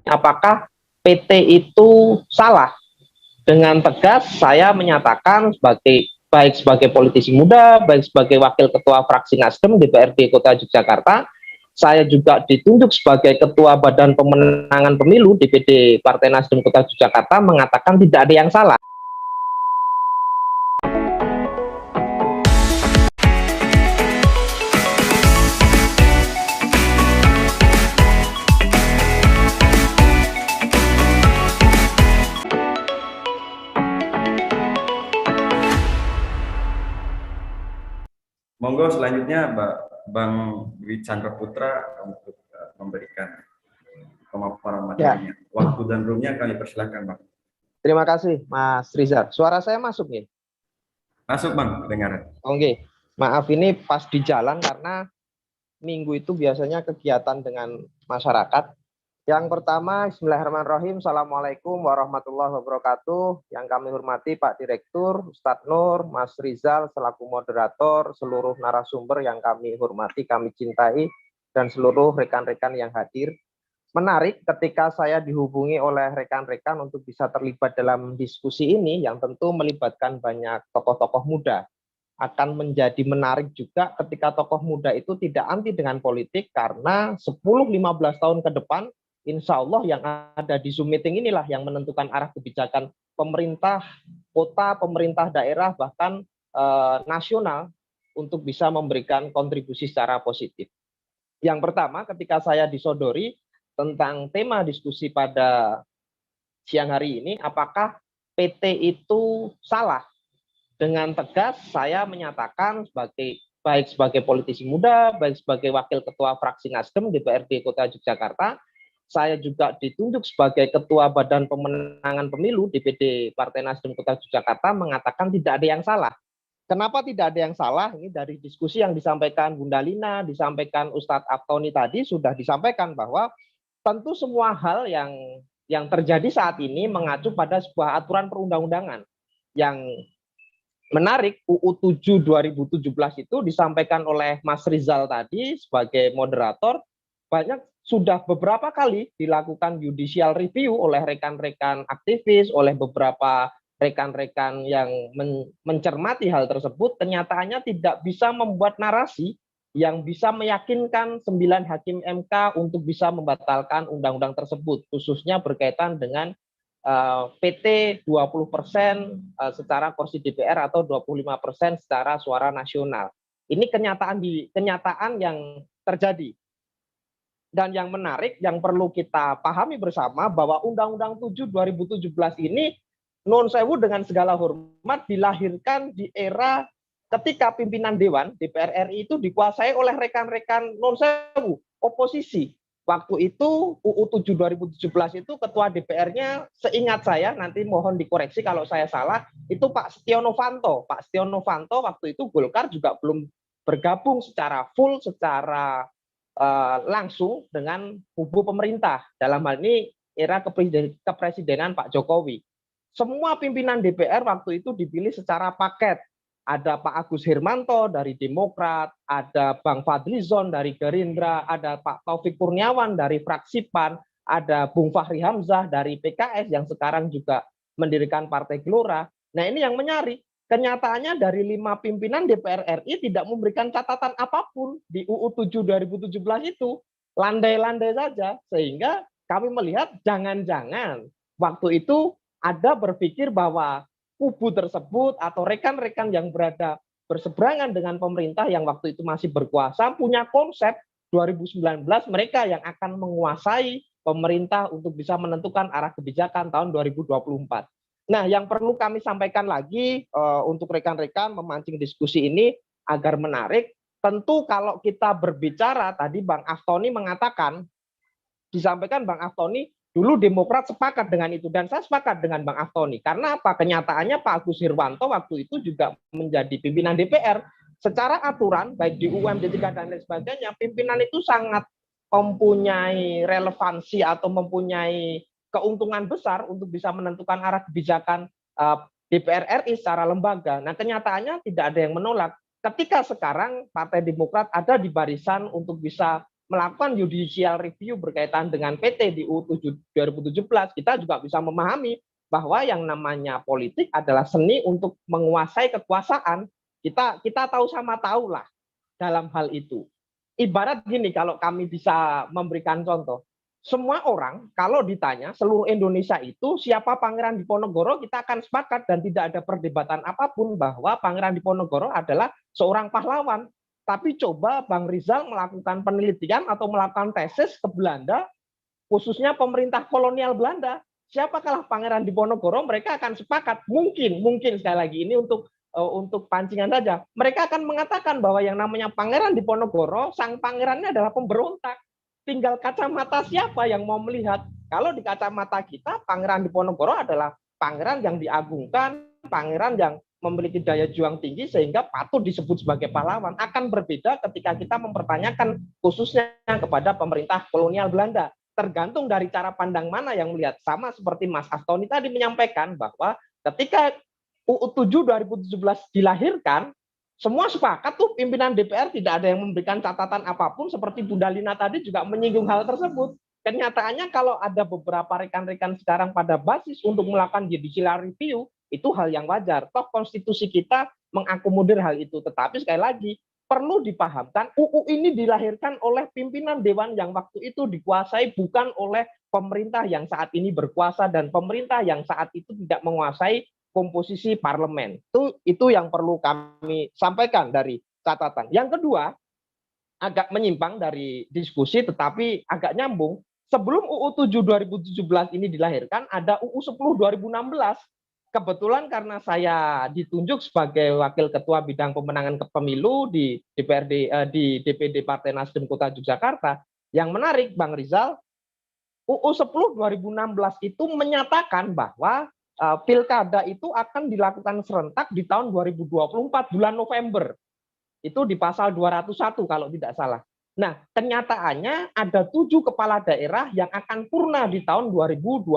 apakah PT itu salah? Dengan tegas saya menyatakan baik sebagai politisi muda, baik sebagai wakil ketua fraksi Nasdem DPRD Kota Yogyakarta, saya juga ditunjuk sebagai ketua Badan Pemenangan Pemilu DPD Partai Nasdem Kota Yogyakarta, mengatakan tidak ada yang salah. Monggo selanjutnya Bang Dwi Chandra Putra untuk memberikan pemaparan materinya. Waktu dan roomnya kami persilakan, Bang. Terima kasih, Mas Rizal. Suara saya masuk nih? Masuk, Bang, dengar. Oke, maaf ini pas di jalan karena minggu itu biasanya kegiatan dengan masyarakat. Yang pertama, bismillahirrahmanirrahim. Assalamualaikum warahmatullahi wabarakatuh. Yang kami hormati Pak Direktur, Ustadz Nur, Mas Rizal, selaku moderator, seluruh narasumber yang kami hormati, kami cintai, dan seluruh rekan-rekan yang hadir. Menarik ketika saya dihubungi oleh rekan-rekan untuk bisa terlibat dalam diskusi ini, yang tentu melibatkan banyak tokoh-tokoh muda. Akan menjadi menarik juga ketika tokoh muda itu tidak anti dengan politik, karena 10-15 tahun ke depan, insya Allah yang ada di Zoom meeting inilah yang menentukan arah kebijakan pemerintah kota, pemerintah daerah, bahkan nasional untuk bisa memberikan kontribusi secara positif. Yang pertama, ketika saya disodori tentang tema diskusi pada siang hari ini, apakah PT itu salah? Dengan tegas saya menyatakan baik sebagai politisi muda, baik sebagai wakil ketua fraksi Nasdem DPRD Kota Yogyakarta, saya juga ditunjuk sebagai ketua Badan Pemenangan Pemilu DPD Partai Nasdem Kota Yogyakarta, mengatakan tidak ada yang salah. Kenapa tidak ada yang salah? Ini dari diskusi yang disampaikan Bunda Lina, disampaikan Ustadz Aftoni tadi, sudah disampaikan bahwa tentu semua hal yang terjadi saat ini mengacu pada sebuah aturan perundang-undangan. Yang menarik, UU 7 2017 itu disampaikan oleh Mas Rizal tadi sebagai moderator, banyak sudah beberapa kali dilakukan judicial review oleh rekan-rekan aktivis, oleh beberapa rekan-rekan yang mencermati hal tersebut. Kenyataannya tidak bisa membuat narasi yang bisa meyakinkan 9 hakim MK untuk bisa membatalkan undang-undang tersebut, khususnya berkaitan dengan PT 20% secara kursi DPR atau 25% secara suara nasional. Ini kenyataan yang terjadi. Dan yang menarik, yang perlu kita pahami bersama, bahwa Undang-Undang 7 2017 ini, non sewu dengan segala hormat, dilahirkan di era ketika pimpinan Dewan DPR RI itu dikuasai oleh rekan-rekan non sewu, oposisi. Waktu itu UU 7 2017 itu ketua DPR-nya, seingat saya, nanti mohon dikoreksi kalau saya salah, itu Pak Setia Novanto. Pak Setia Novanto waktu itu Golkar juga belum bergabung secara full, secara langsung dengan kubu pemerintah. Dalam hal ini era kepresidenan Pak Jokowi. Semua pimpinan DPR waktu itu dipilih secara paket. Ada Pak Agus Hermanto dari Demokrat, ada Bang Fadlizon dari Gerindra, ada Pak Taufik Kurniawan dari fraksi PAN, ada Bung Fahri Hamzah dari PKS yang sekarang juga mendirikan Partai Gelora. Nah, ini yang menarik. Kenyataannya dari 5 pimpinan DPR RI tidak memberikan catatan apapun di UU 7 2017 itu. Landai-landai saja, sehingga kami melihat jangan-jangan waktu itu ada berpikir bahwa kubu tersebut atau rekan-rekan yang berada berseberangan dengan pemerintah yang waktu itu masih berkuasa punya konsep 2019 mereka yang akan menguasai pemerintah untuk bisa menentukan arah kebijakan tahun 2024. Nah, yang perlu kami sampaikan lagi untuk rekan-rekan memancing diskusi ini agar menarik, tentu kalau kita berbicara, tadi Bang Aftoni mengatakan, disampaikan Bang Aftoni, dulu Demokrat sepakat dengan itu, dan saya sepakat dengan Bang Aftoni. Karena apa? Kenyataannya Pak Agus Hermanto waktu itu juga menjadi pimpinan DPR. Secara aturan, baik di UUMD 3 dan lain sebagainya, pimpinan itu sangat mempunyai relevansi atau mempunyai keuntungan besar untuk bisa menentukan arah kebijakan DPR RI secara lembaga. Nah, kenyataannya tidak ada yang menolak. Ketika sekarang Partai Demokrat ada di barisan untuk bisa melakukan judicial review berkaitan dengan PT di UU 2017, kita juga bisa memahami bahwa yang namanya politik adalah seni untuk menguasai kekuasaan. Kita tahu sama tahu lah dalam hal itu. Ibarat gini, kalau kami bisa memberikan contoh, semua orang kalau ditanya seluruh Indonesia itu siapa Pangeran Diponegoro, kita akan sepakat dan tidak ada perdebatan apapun bahwa Pangeran Diponegoro adalah seorang pahlawan. Tapi coba Bang Rizal melakukan penelitian atau melakukan tesis ke Belanda, khususnya pemerintah kolonial Belanda, siapakah Pangeran Diponegoro, mereka akan sepakat, mungkin sekali lagi ini untuk pancingan saja, mereka akan mengatakan bahwa yang namanya Pangeran Diponegoro, sang pangerannya adalah pemberontak. Tinggal kacamata siapa yang mau melihat. Kalau di kacamata kita, Pangeran Diponegoro adalah pangeran yang diagungkan, pangeran yang memiliki daya juang tinggi sehingga patut disebut sebagai pahlawan. Akan berbeda ketika kita mempertanyakan khususnya kepada pemerintah kolonial Belanda. Tergantung dari cara pandang mana yang melihat. Sama seperti Mas Aftoni tadi menyampaikan bahwa ketika UU 7 2017 dilahirkan, semua sepakat tuh pimpinan DPR tidak ada yang memberikan catatan apapun, seperti Bu Dalina tadi juga menyinggung hal tersebut. Kenyataannya kalau ada beberapa rekan-rekan sekarang pada basis untuk melakukan judicial review, itu hal yang wajar. Toh konstitusi kita mengakomodir hal itu. Tetapi sekali lagi, perlu dipahamkan UU ini dilahirkan oleh pimpinan dewan yang waktu itu dikuasai bukan oleh pemerintah yang saat ini berkuasa, dan pemerintah yang saat itu tidak menguasai komposisi parlemen. Itu yang perlu kami sampaikan dari catatan. Yang kedua, agak menyimpang dari diskusi tetapi agak nyambung. Sebelum UU 7 2017 ini dilahirkan, ada UU 10 2016. Kebetulan karena saya ditunjuk sebagai Wakil Ketua Bidang Pemenangan Pemilu di DPD Partai Nasdem Kota Yogyakarta, yang menarik Bang Rizal, UU 10 2016 itu menyatakan bahwa pilkada itu akan dilakukan serentak di tahun 2024 bulan November. Itu di pasal 201 kalau tidak salah. Nah, kenyataannya ada 7 kepala daerah yang akan purna di tahun 2022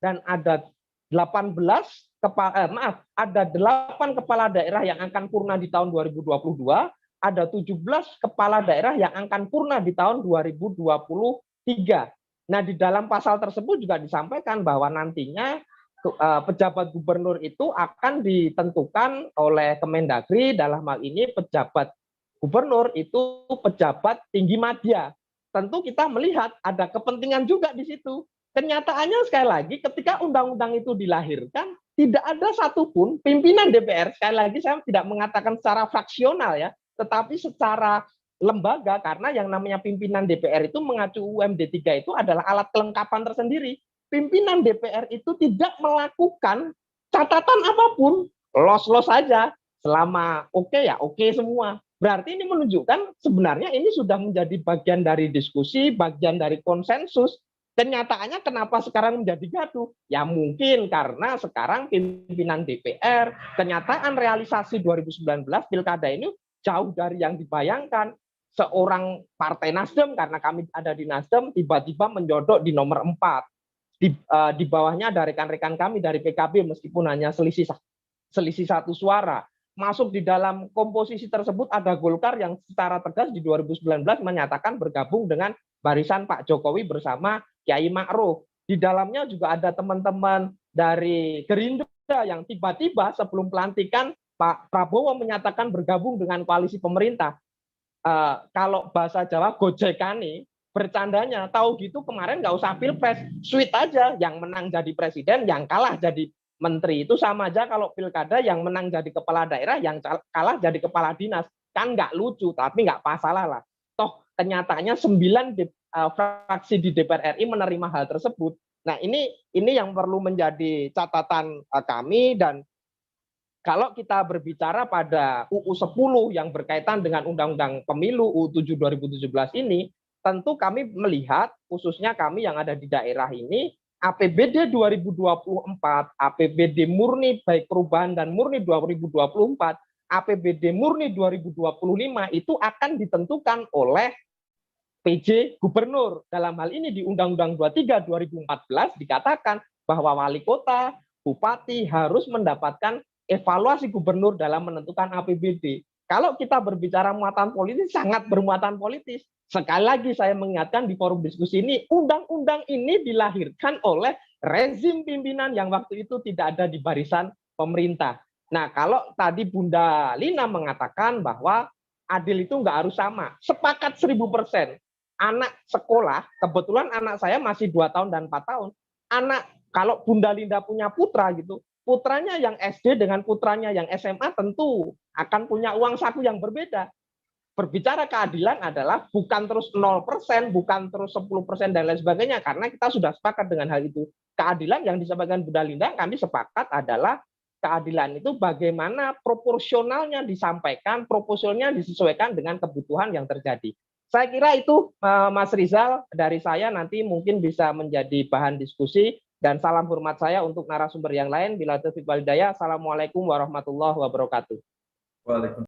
dan ada 8 kepala daerah yang akan purna di tahun 2022, ada 17 kepala daerah yang akan purna di tahun 2023. Nah, di dalam pasal tersebut juga disampaikan bahwa nantinya pejabat gubernur itu akan ditentukan oleh Kemendagri. Dalam hal ini pejabat gubernur itu pejabat tinggi madya. Tentu kita melihat ada kepentingan juga di situ. Kenyataannya sekali lagi ketika undang-undang itu dilahirkan, tidak ada satupun pimpinan DPR, sekali lagi saya tidak mengatakan secara fraksional ya, tetapi secara lembaga, karena yang namanya pimpinan DPR itu mengacu UMD 3 itu adalah alat kelengkapan tersendiri. Pimpinan DPR itu tidak melakukan catatan apapun, los-los saja, selama oke ya oke semua. Berarti ini menunjukkan sebenarnya ini sudah menjadi bagian dari diskusi, bagian dari konsensus. Kenyataannya kenapa sekarang menjadi gaduh? Ya mungkin karena sekarang pimpinan DPR, kenyataan realisasi 2019 pilkada ini jauh dari yang dibayangkan. Seorang partai Nasdem, karena kami ada di Nasdem, tiba-tiba menjodok di nomor 4. Di bawahnya ada rekan-rekan kami dari PKB meskipun hanya selisih 1 suara. Masuk di dalam komposisi tersebut ada Golkar yang secara tegas di 2019 menyatakan bergabung dengan barisan Pak Jokowi bersama Kiai Ma'ruf. Di dalamnya juga ada teman-teman dari Gerindra yang tiba-tiba sebelum pelantikan Pak Prabowo menyatakan bergabung dengan koalisi pemerintah. Kalau bahasa Jawa gojekane, bercandanya, tahu gitu kemarin nggak usah pilpres, sweet aja, yang menang jadi presiden, yang kalah jadi menteri. Itu sama aja kalau pilkada, yang menang jadi kepala daerah, yang kalah jadi kepala dinas. Kan nggak lucu, tapi nggak masalah lah. Toh kenyataannya 9 fraksi di DPR RI menerima hal tersebut. Nah ini yang perlu menjadi catatan kami. Dan kalau kita berbicara pada UU 10 yang berkaitan dengan Undang-Undang Pemilu UU 7 2017 ini, tentu kami melihat, khususnya kami yang ada di daerah ini, APBD 2024, APBD murni baik perubahan dan murni 2024, APBD murni 2025 itu akan ditentukan oleh PJ Gubernur. Dalam hal ini di Undang-Undang 23 2014 dikatakan bahwa wali kota, bupati harus mendapatkan evaluasi gubernur dalam menentukan APBD. Kalau kita berbicara muatan politis, sangat bermuatan politis. Sekali lagi saya mengingatkan di forum diskusi ini, undang-undang ini dilahirkan oleh rezim pimpinan yang waktu itu tidak ada di barisan pemerintah. Nah, kalau tadi Bunda Lina mengatakan bahwa adil itu nggak harus sama, sepakat 1000%. Anak sekolah, kebetulan anak saya masih 2 tahun dan 4 tahun. Anak, kalau Bunda Linda punya putra gitu, putranya yang SD dengan putranya yang SMA tentu akan punya uang saku yang berbeda. Berbicara keadilan adalah bukan terus 0%, bukan terus 10% dan lain sebagainya, karena kita sudah sepakat dengan hal itu. Keadilan yang disampaikan Bunda Linda, kami sepakat adalah keadilan itu bagaimana proporsionalnya disampaikan, proporsionalnya disesuaikan dengan kebutuhan yang terjadi. Saya kira itu Mas Rizal dari saya, nanti mungkin bisa menjadi bahan diskusi, dan salam hormat saya untuk narasumber yang lain. Bila taufiq wal hidayah. Assalamualaikum warahmatullahi wabarakatuh. Waalaikumsalam.